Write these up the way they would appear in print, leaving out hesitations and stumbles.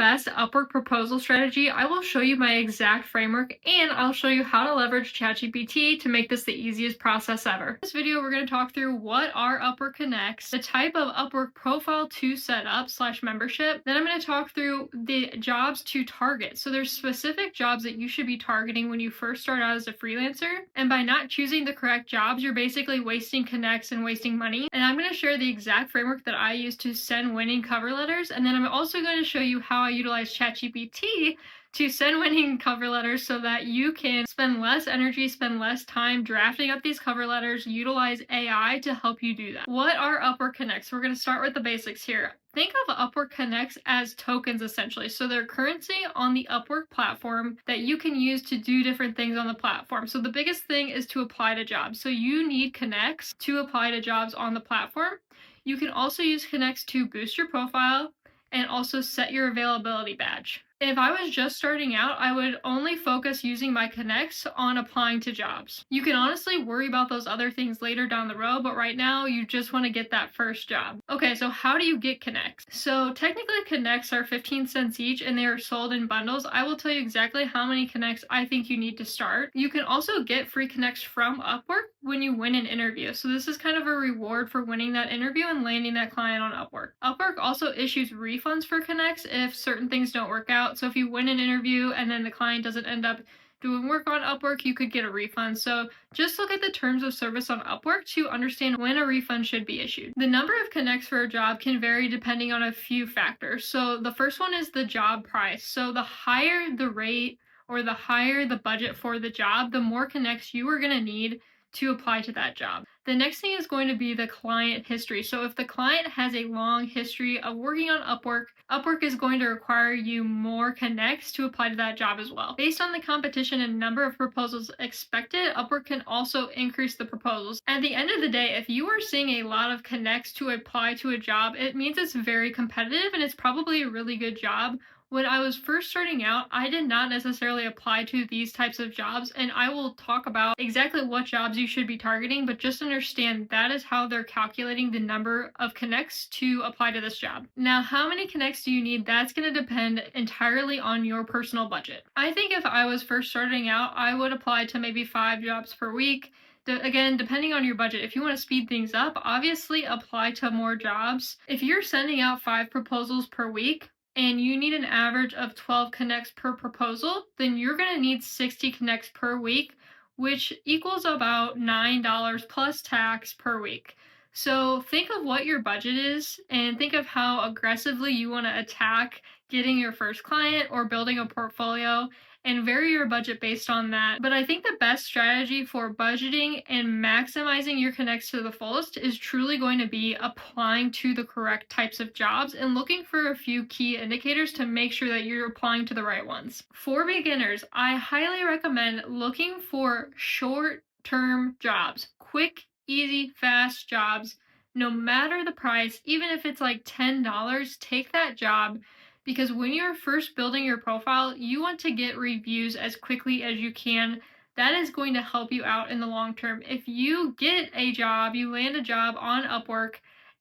best Upwork proposal strategy, I will show you my exact framework and I'll show you how to leverage ChatGPT to make this the easiest process ever. In this video, we're going to talk through what are Upwork Connects, the type of Upwork profile to set up / membership. Then I'm going to talk through the jobs to target. So there's specific jobs that you should be targeting when you first start out as a freelancer. And by not choosing the correct jobs, you're basically wasting connects and wasting money. And I'm going to share the exact framework that I use to send winning cover letters. And then I'm also going to show you how I utilize ChatGPT to send winning cover letters so that you can spend less energy, spend less time drafting up these cover letters, utilize AI to help you do that. What are Upwork Connects? We're going to start with the basics here. Think of Upwork Connects as tokens essentially. So they're currency on the Upwork platform that you can use to do different things on the platform. So the biggest thing is to apply to jobs. So you need Connects to apply to jobs on the platform. You can also use Connects to boost your profile and also set your availability badge. If I was just starting out, I would only focus using my Connects on applying to jobs. You can honestly worry about those other things later down the road, but right now you just want to get that first job. Okay, so how do you get Connects? So technically Connects are 15 cents each and they are sold in bundles. I will tell you exactly how many Connects I think you need to start. You can also get free Connects from Upwork when you win an interview. So this is kind of a reward for winning that interview and landing that client on Upwork. Upwork also issues refunds for Connects if certain things don't work out. So if you win an interview and then the client doesn't end up doing work on Upwork, you could get a refund. So just look at the terms of service on Upwork to understand when a refund should be issued. The number of Connects for a job can vary depending on a few factors. So the first one is the job price. So the higher the rate or the higher the budget for the job, the more Connects you are going to need to apply to that job. The next thing is going to be the client history. So if the client has a long history of working on Upwork, Upwork is going to require you more Connects to apply to that job as well. Based on the competition and number of proposals expected, Upwork can also increase the proposals. At the end of the day, if you are seeing a lot of Connects to apply to a job, it means it's very competitive and it's probably a really good job. When I was first starting out, I did not necessarily apply to these types of jobs, and I will talk about exactly what jobs you should be targeting, but just understand that is how they're calculating the number of Connects to apply to this job. Now, how many Connects do you need? That's going to depend entirely on your personal budget. I think if I was first starting out, I would apply to maybe 5 jobs per week. Again, depending on your budget. If you want to speed things up, obviously apply to more jobs. If you're sending out 5 proposals per week, and you need an average of 12 Connects per proposal, then you're going to need 60 Connects per week, which equals about $9 plus tax per week. So think of what your budget is and think of how aggressively you want to attack getting your first client or building a portfolio and vary your budget based on that. But I think the best strategy for budgeting and maximizing your Connects to the fullest is truly going to be applying to the correct types of jobs and looking for a few key indicators to make sure that you're applying to the right ones. For beginners, I highly recommend looking for short-term jobs, quick, easy, fast jobs. No matter the price, even if it's like $10, take that job. Because when you're first building your profile, you want to get reviews as quickly as you can. That is going to help you out in the long term. If you get a job, you land a job on Upwork,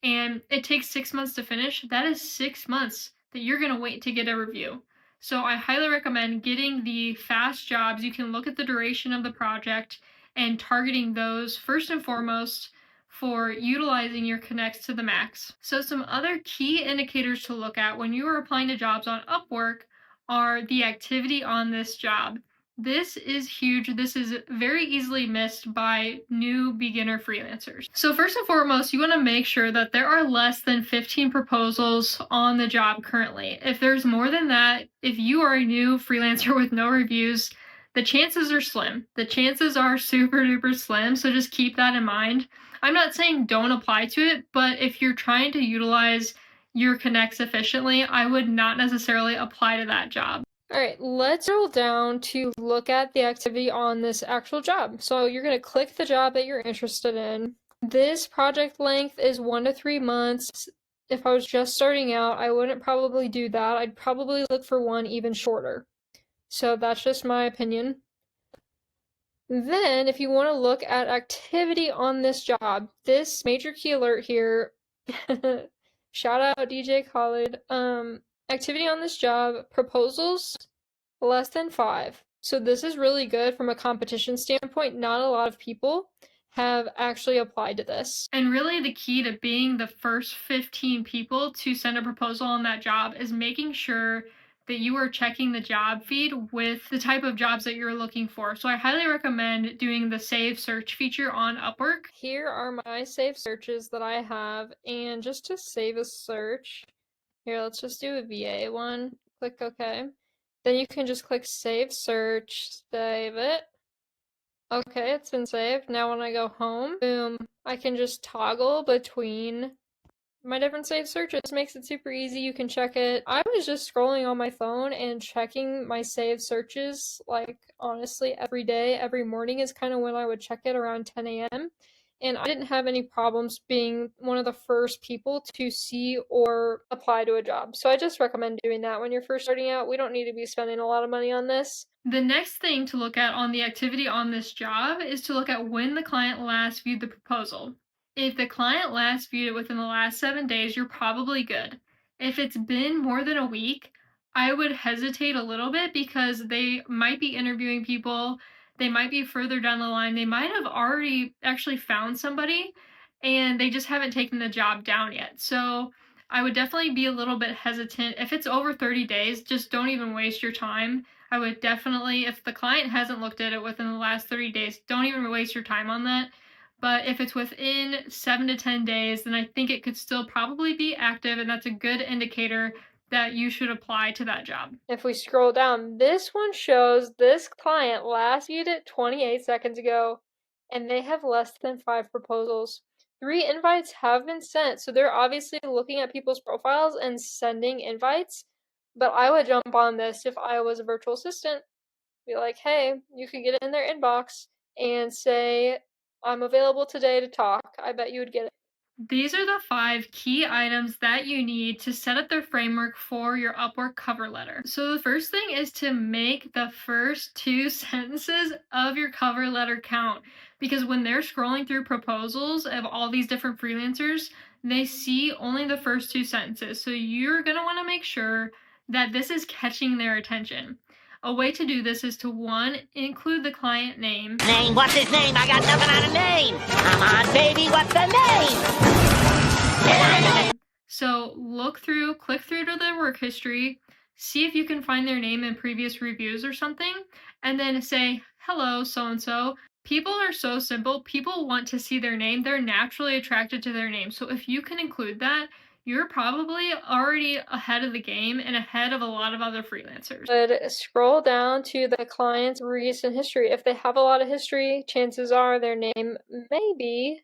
and it takes 6 months to finish, that is 6 months that you're going to wait to get a review. So I highly recommend getting the fast jobs. You can look at the duration of the project and targeting those first and foremost for utilizing your Connects to the max. So some other key indicators to look at when you are applying to jobs on Upwork are the activity on this job. This is huge. This is very easily missed by new beginner freelancers. So first and foremost, you want to make sure that there are less than 15 proposals on the job currently. If there's more than that, if you are a new freelancer with no reviews, the chances are slim. The chances are super duper slim, so just keep that in mind. I'm not saying don't apply to it, but if you're trying to utilize your Connects efficiently, I would not necessarily apply to that job. All right, let's drill down to look at the activity on this actual job. So you're going to click the job that you're interested in. This project length is 1 to 3 months. If I was just starting out, I wouldn't probably do that. I'd probably look for one even shorter. So that's just my opinion. Then, if you want to look at activity on this job, this major key alert here, shout out DJ Khaled, Activity on this job, proposals less than 5. So this is really good from a competition standpoint. Not a lot of people have actually applied to this. And really the key to being the first 15 people to send a proposal on that job is making sure that you are checking the job feed with the type of jobs that you're looking for. So I highly recommend doing the save search feature on Upwork. Here are my saved searches that I have, and just to save a search, here, let's just do a VA one. Click OK. Then you can just click Save Search, save it. Okay, it's been saved. Now when I go home, boom, I can just toggle between my different saved searches. Makes it super easy. You can check it. I was just scrolling on my phone and checking my saved searches, like honestly every day. Every morning is kind of when I would check it, around 10 a.m. And I didn't have any problems being one of the first people to see or apply to a job. So I just recommend doing that when you're first starting out. We don't need to be spending a lot of money on this. The next thing to look at on the activity on this job is to look at when the client last viewed the proposal. If the client last viewed it within the last 7 days, you're probably good. If it's been more than a week, I would hesitate a little bit because they might be interviewing people. They might be further down the line. They might have already actually found somebody and they just haven't taken the job down yet. So I would definitely be a little bit hesitant. If it's over 30 days, just don't even waste your time. I would definitely, if the client hasn't looked at it within the last 30 days, don't even waste your time on that. But if it's within 7 to 10 days, then I think it could still probably be active, and that's a good indicator that you should apply to that job. If we scroll down, this one shows this client last viewed it 28 seconds ago, and they have less than 5 proposals. 3 invites have been sent, so they're obviously looking at people's profiles and sending invites. But I would jump on this if I was a virtual assistant. Be like, hey, you could get in their inbox and say, I'm available today to talk. I bet you would get it. These are the 5 key items that you need to set up the framework for your Upwork cover letter. So the first thing is to make the first 2 sentences of your cover letter count, because when they're scrolling through proposals of all these different freelancers, they see only the first 2 sentences. So you're going to want to make sure that this is catching their attention. A way to do this is to, 1, include the client name. Name? What's his name? I got nothing on a name. Come on, baby, what's the name? So click through to their work history, see if you can find their name in previous reviews or something, and then say, hello, so-and-so. People are so simple. People want to see their name. They're naturally attracted to their name. So if you can include that, you're probably already ahead of the game and ahead of a lot of other freelancers. But scroll down to the client's recent history. If they have a lot of history, chances are their name may be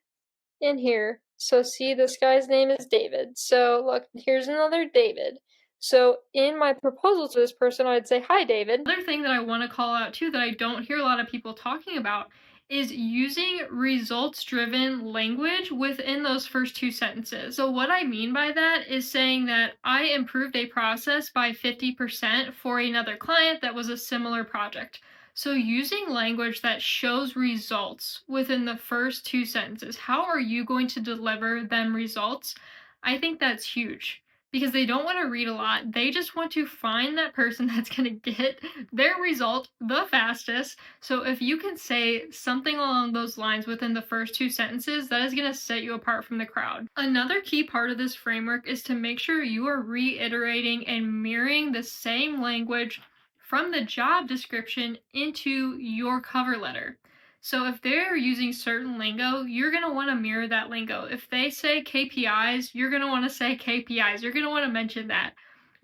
in here. So see, this guy's name is David. So look, here's another David. So in my proposal to this person, I'd say, hi, David. Another thing that I want to call out too that I don't hear a lot of people talking about is using results-driven language within those first 2 sentences. So what I mean by that is saying that I improved a process by 50% for another client that was a similar project. So using language that shows results within the first 2 sentences, how are you going to deliver them results? I think that's huge. Because they don't want to read a lot. They just want to find that person that's going to get their result the fastest. So if you can say something along those lines within the first 2 sentences, that is going to set you apart from the crowd. Another key part of this framework is to make sure you are reiterating and mirroring the same language from the job description into your cover letter. So if they're using certain lingo, you're going to want to mirror that lingo. If they say KPIs, you're going to want to say KPIs. You're going to want to mention that.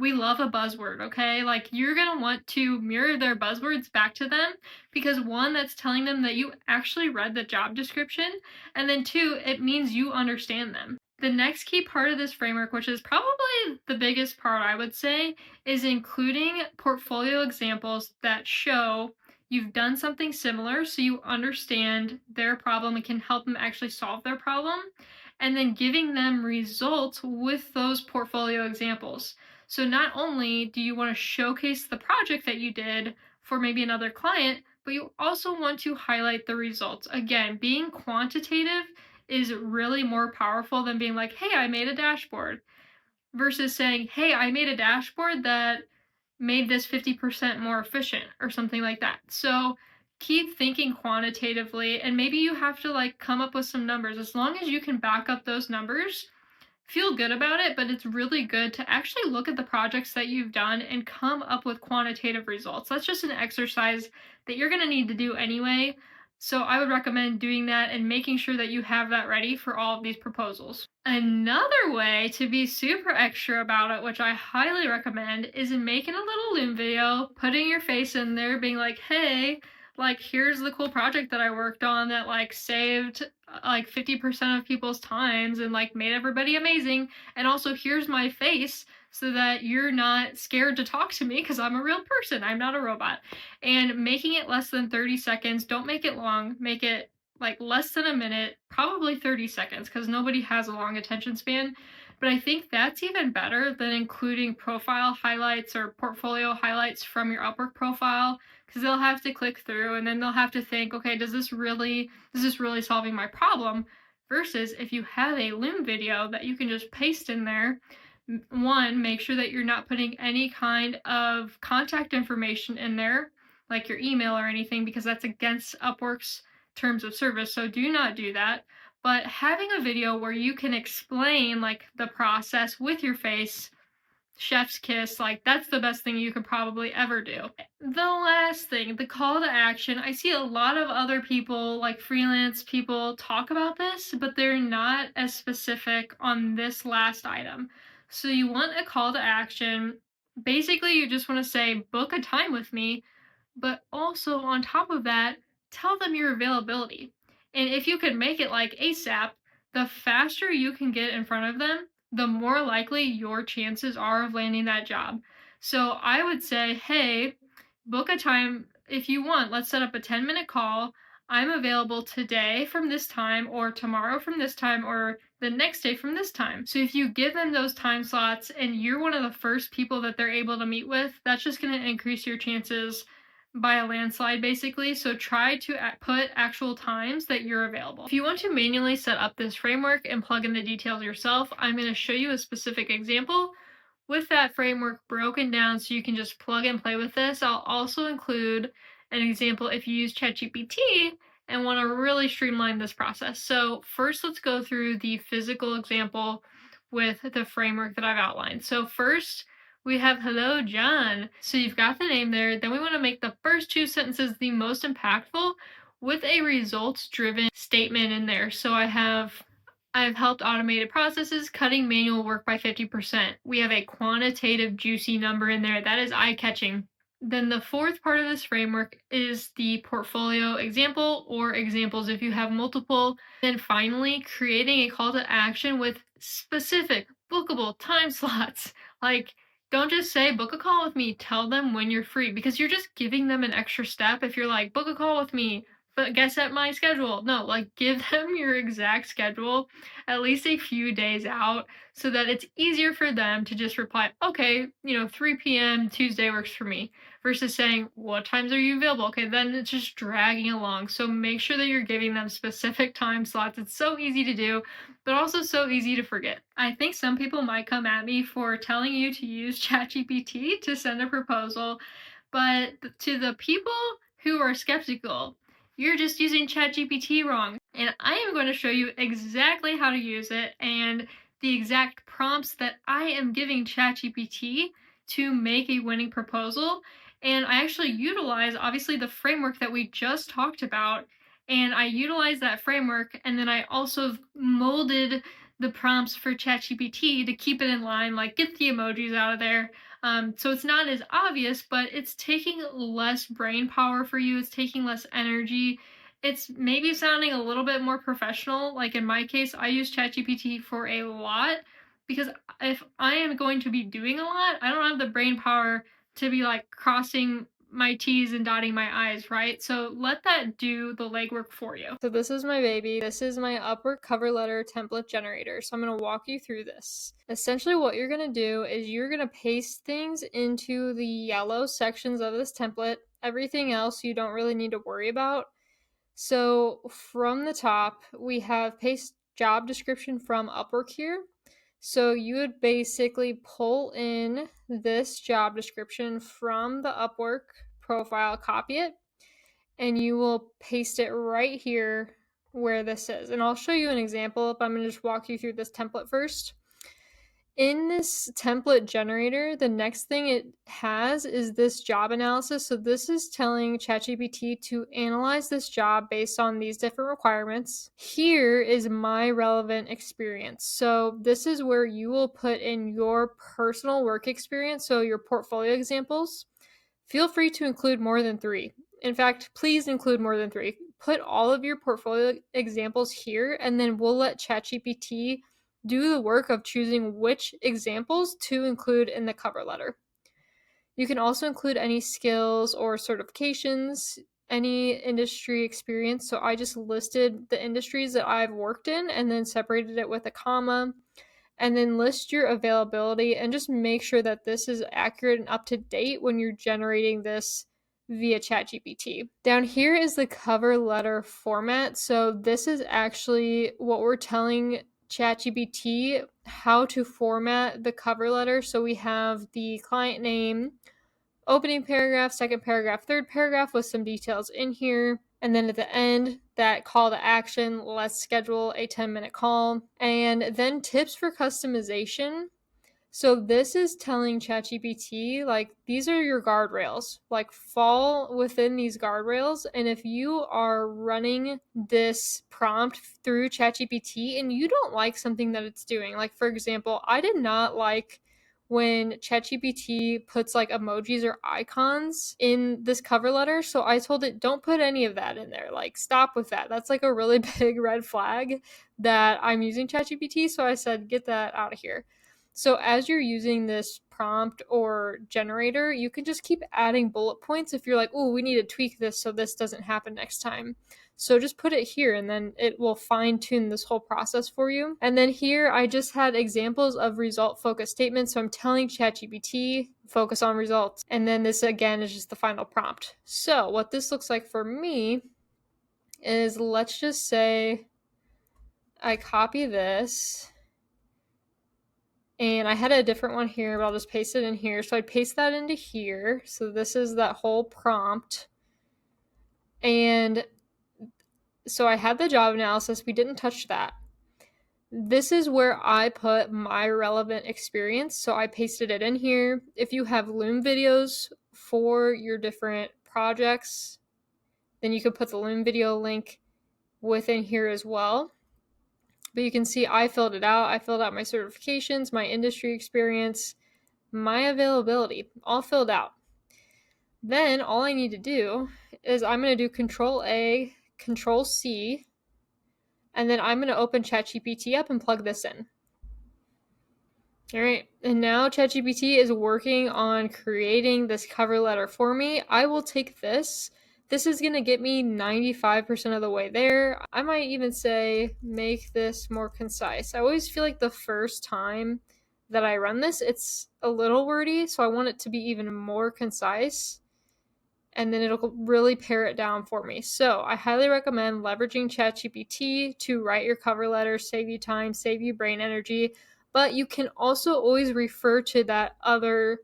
We love a buzzword, okay? Like, you're going to want to mirror their buzzwords back to them because 1, that's telling them that you actually read the job description, and then 2, it means you understand them. The next key part of this framework, which is probably the biggest part, I would say, is including portfolio examples that show you've done something similar so you understand their problem and can help them actually solve their problem, and then giving them results with those portfolio examples. So not only do you want to showcase the project that you did for maybe another client, but you also want to highlight the results. Again, being quantitative is really more powerful than being like, hey, I made a dashboard. versus saying, hey, I made a dashboard that made this 50% more efficient or something like that. So keep thinking quantitatively, and maybe you have to like come up with some numbers. As long as you can back up those numbers, feel good about it, but it's really good to actually look at the projects that you've done and come up with quantitative results. That's just an exercise that you're going to need to do anyway. So I would recommend doing that and making sure that you have that ready for all of these proposals. Another way to be super extra about it, which I highly recommend, is in making a little Loom video, putting your face in there, being like, hey, like here's the cool project that I worked on that like saved like 50% of people's times and like made everybody amazing, and also here's my face so that you're not scared to talk to me because I'm a real person, I'm not a robot. And making it less than 30 seconds, don't make it long, make it like less than a minute, probably 30 seconds because nobody has a long attention span. But I think that's even better than including profile highlights or portfolio highlights from your Upwork profile, because they'll have to click through and then they'll have to think, okay, is this really solving my problem? Versus if you have a Loom video that you can just paste in there, one, make sure that you're not putting any kind of contact information in there, like your email or anything, because that's against Upwork's terms of service. So do not do that. But having a video where you can explain like the process with your face, chef's kiss, like that's the best thing you could probably ever do. The last thing, the call to action. I see a lot of other people, like freelance people, talk about this, but they're not as specific on this last item. So you want a call to action. Basically, you just want to say, book a time with me, but also on top of that, tell them your availability. And if you can make it like ASAP, the faster you can get in front of them, the more likely your chances are of landing that job. So I would say, hey, book a time if you want. Let's set up a 10-minute call. I'm available today from this time, or tomorrow from this time, or the next day from this time. So if you give them those time slots and you're one of the first people that they're able to meet with, that's just going to increase your chances by a landslide, basically. So try to put actual times that you're available. If you want to manually set up this framework and plug in the details yourself, I'm going to show you a specific example with that framework broken down so you can just plug and play with this. I'll also include an example if you use ChatGPT and want to really streamline this process. So first, let's go through the physical example with the framework that I've outlined. So first, we have hello, John. So you've got the name there. Then we want to make the first two sentences the most impactful with a results-driven statement in there. So I've helped automated processes, cutting manual work by 50%. We have a quantitative, juicy number in there. That is eye-catching. Then the fourth part of this framework is the portfolio example or examples if you have multiple. Then finally, creating a call to action with specific bookable time slots. Like, don't just say book a call with me, tell them when you're free, because you're just giving them an extra step if you're like book a call with me, but guess at my schedule. No, like give them your exact schedule at least a few days out so that it's easier for them to just reply, okay, 3 p.m. Tuesday works for me, versus saying, what times are you available? Okay, then it's just dragging along. So make sure that you're giving them specific time slots. It's so easy to do, but also so easy to forget. I think some people might come at me for telling you to use ChatGPT to send a proposal, but to the people who are skeptical, you're just using ChatGPT wrong. And I am going to show you exactly how to use it and the exact prompts that I am giving ChatGPT to make a winning proposal. And I actually utilize, obviously, the framework that we just talked about. And I utilize that framework, and then I also molded the prompts for ChatGPT to keep it in line, like get the emojis out of there. So it's not as obvious, but it's taking less brain power for you. It's taking less energy. It's maybe sounding a little bit more professional. Like in my case, I use ChatGPT for a lot because if I am going to be doing a lot, I don't have the brain power to be like crossing my T's and dotting my I's, right? So let that do the legwork for you. So this is my baby. This is my Upwork cover letter template generator. So I'm going to walk you through this. Essentially what you're going to do is you're going to paste things into the yellow sections of this template. Everything else you don't really need to worry about. So from the top, we have paste job description from Upwork here. So you would basically pull in this job description from the Upwork profile, copy it, and you will paste it right here where this is. And I'll show you an example, but I'm going to just walk you through this template first. In this template generator, the next thing it has is this job analysis. So this is telling ChatGPT to analyze this job based on these different requirements. Here is my relevant experience. So this is where you will put in your personal work experience, so your portfolio examples. Feel free to include more than 3. In fact, please include more than 3. Put all of your portfolio examples here, and then we'll let ChatGPT do the work of choosing which examples to include in the cover letter. You can also include any skills or certifications, any industry experience. So I just listed the industries that I've worked in and then separated it with a comma. And then list your availability and just make sure that this is accurate and up to date when you're generating this via ChatGPT. Down here is the cover letter format. So this is actually what we're telling ChatGPT how to format the cover letter. So we have the client name, opening paragraph, second paragraph, third paragraph with some details in here. And then at the end, that call to action, let's schedule a 10-minute call. And then tips for customization. So this is telling ChatGPT, like, these are your guardrails, like, fall within these guardrails. And if you are running this prompt through ChatGPT and you don't like something that it's doing, like, for example, I did not like when ChatGPT puts like emojis or icons in this cover letter. So I told it, don't put any of that in there. Like, stop with that. That's like a really big red flag that I'm using ChatGPT. So I said, get that out of here. So as you're using this prompt or generator, you can just keep adding bullet points if you're like, oh, we need to tweak this so this doesn't happen next time. So just put it here and then it will fine tune this whole process for you. And then here I just had examples of result focused statements. So I'm telling ChatGPT, focus on results. And then this again is just the final prompt. So what this looks like for me is, let's just say I copy this. And I had a different one here, but I'll just paste it in here. So I paste that into here. So this is that whole prompt. And so I had the job analysis. We didn't touch that. This is where I put my relevant experience. So I pasted it in here. If you have Loom videos for your different projects, then you could put the Loom video link within here as well. But you can see I filled it out. I filled out my certifications, my industry experience, my availability, all filled out. Then all I need to do is I'm going to do Control A, Control C, and then I'm going to open ChatGPT up and plug this in. All right, and now ChatGPT is working on creating this cover letter for me. I will take this. This is going to get me 95% of the way there. I might even say make this more concise. I always feel like the first time that I run this, it's a little wordy, so I want it to be even more concise. And then it'll really pare it down for me. So I highly recommend leveraging ChatGPT to write your cover letter, save you time, save you brain energy. But you can also always refer to that other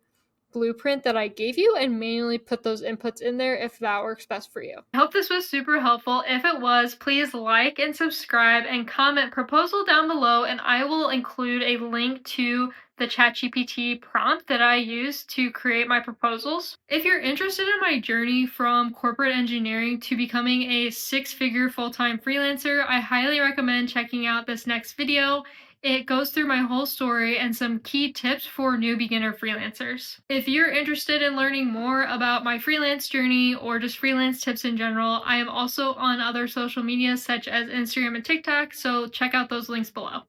blueprint that I gave you and manually put those inputs in there if that works best for you. I hope this was super helpful. If it was, please like and subscribe and comment proposal down below, and I will include a link to the ChatGPT prompt that I use to create my proposals. If you're interested in my journey from corporate engineering to becoming a 6-figure full-time freelancer, I highly recommend checking out this next video. It goes through my whole story and some key tips for new beginner freelancers. If you're interested in learning more about my freelance journey or just freelance tips in general, I am also on other social media such as Instagram and TikTok, so check out those links below.